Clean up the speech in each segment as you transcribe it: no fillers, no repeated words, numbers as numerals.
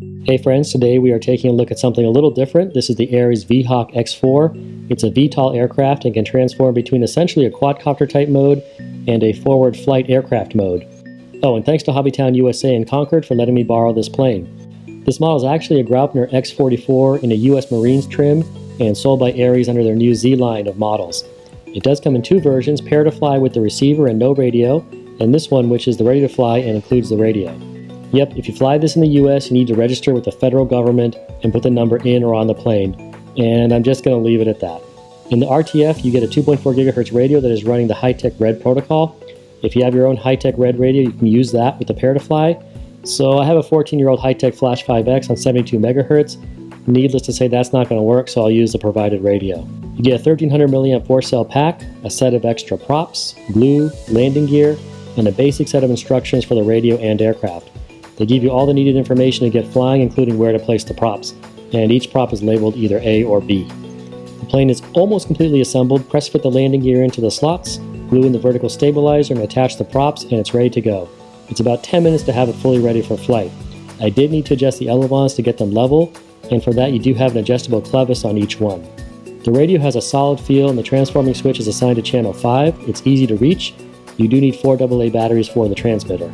Hey friends, today we are taking a look at something a little different. This is the Ares V-Hawk X4. It's a VTOL aircraft and can transform between essentially a quadcopter type mode and a forward flight aircraft mode. Oh, and thanks to Hobbytown USA in Concord for letting me borrow this plane. This model is actually a Graupner X44 in a US Marines trim and sold by Ares under their new Z line of models. It does come in two versions, pair to fly with the receiver and no radio, and this one which is the ready to fly and includes the radio. Yep, if you fly this in the US, you need to register with the federal government and put the number in or on the plane, and I'm just going to leave it at that. In the RTF, you get a 2.4 gigahertz radio that is running the high-tech Red protocol. If you have your own high-tech Red radio, you can use that with the pair to fly. So I have a 14-year-old high-tech Flash 5X on 72 megahertz. Needless to say, that's not going to work, so I'll use the provided radio. You get a 1300 milliamp 4-cell pack, a set of extra props, glue, landing gear, and a basic set of instructions for the radio and aircraft. They give you all the needed information to get flying, including where to place the props, and each prop is labeled either A or B. The plane is almost completely assembled. Press fit the landing gear into the slots, glue in the vertical stabilizer, and attach the props, and it's ready to go. It's about 10 minutes to have it fully ready for flight. I did need to adjust the elevons to get them level, and for that you do have an adjustable clevis on each one. The radio has a solid feel, and the transforming switch is assigned to channel 5. It's easy to reach. You do need 4 AA batteries for the transmitter.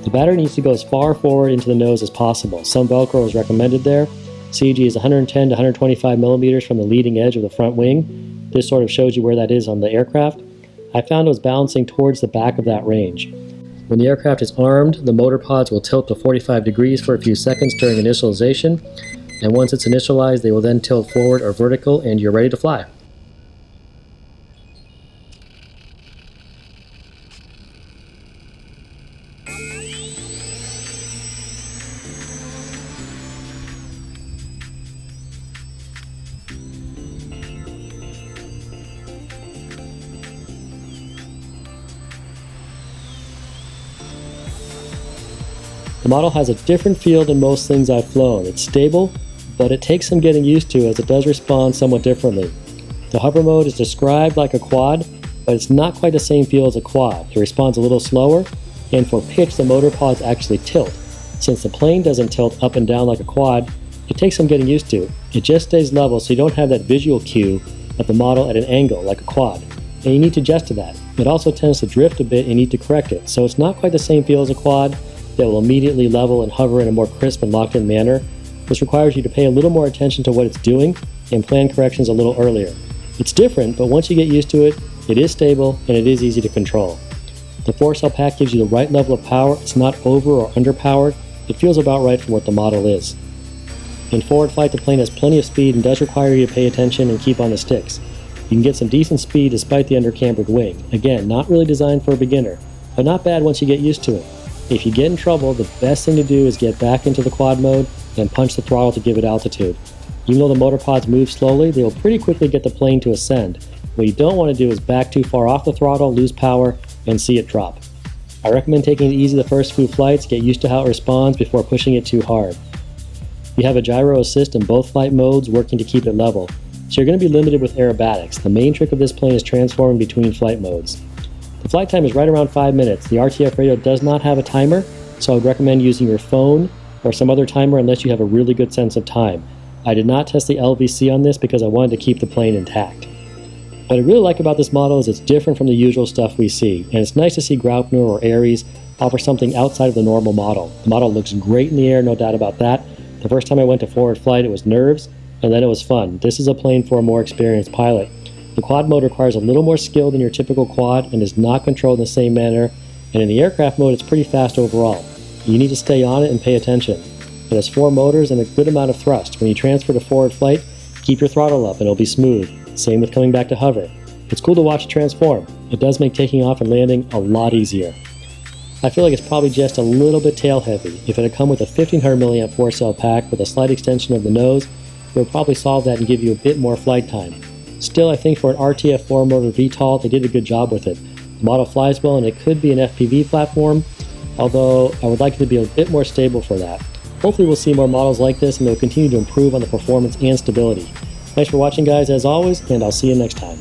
The battery needs to go as far forward into the nose as possible. Some Velcro is recommended there. CG is 110 to 125 millimeters from the leading edge of the front wing. This sort of shows you where that is on the aircraft. I found it was balancing towards the back of that range. When the aircraft is armed, the motor pods will tilt to 45 degrees for a few seconds during initialization, and once it's initialized, they will then tilt forward or vertical, and you're ready to fly. The model has a different feel than most things I've flown. It's stable, but it takes some getting used to as it does respond somewhat differently. The hover mode is described like a quad, but it's not quite the same feel as a quad. It responds a little slower, and for pitch the motor pods actually tilt. Since the plane doesn't tilt up and down like a quad, it takes some getting used to. It just stays level, so you don't have that visual cue of the model at an angle like a quad, and you need to adjust to that. It also tends to drift a bit and you need to correct it, so it's not quite the same feel as a quad that will immediately level and hover in a more crisp and locked-in manner. This requires you to pay a little more attention to what it's doing and plan corrections a little earlier. It's different, but once you get used to it, it is stable and it is easy to control. The 4-cell pack gives you the right level of power. It's not over or underpowered. It feels about right for what the model is. In forward flight, the plane has plenty of speed and does require you to pay attention and keep on the sticks. You can get some decent speed despite the undercambered wing. Again, not really designed for a beginner, but not bad once you get used to it. If you get in trouble, the best thing to do is get back into the quad mode and punch the throttle to give it altitude. Even though the motor pods move slowly, they will pretty quickly get the plane to ascend. What you don't want to do is back too far off the throttle, lose power, and see it drop. I recommend taking it easy the first few flights, get used to how it responds before pushing it too hard. You have a gyro assist in both flight modes working to keep it level, so you're going to be limited with aerobatics. The main trick of this plane is transforming between flight modes. The flight time is right around 5 minutes. The RTF radio does not have a timer, so I would recommend using your phone or some other timer unless you have a really good sense of time. I did not test the LVC on this because I wanted to keep the plane intact. What I really like about this model is it's different from the usual stuff we see, and it's nice to see Graupner or Ares offer something outside of the normal model. The model looks great in the air, no doubt about that. The first time I went to forward flight, it was nerves, and then it was fun. This is a plane for a more experienced pilot. The quad mode requires a little more skill than your typical quad and is not controlled in the same manner, and in the aircraft mode it's pretty fast overall. You need to stay on it and pay attention. It has 4 motors and a good amount of thrust. When you transfer to forward flight, keep your throttle up and it'll be smooth. Same with coming back to hover. It's cool to watch it transform. It does make taking off and landing a lot easier. I feel like it's probably just a little bit tail heavy. If it had come with a 1500 milliamp 4-cell pack with a slight extension of the nose, it would probably solve that and give you a bit more flight time. Still, I think for an RTF 4-motor VTOL, they did a good job with it. The model flies well and it could be an FPV platform, although I would like it to be a bit more stable for that. Hopefully we'll see more models like this and they'll continue to improve on the performance and stability. Thanks for watching guys as always, and I'll see you next time.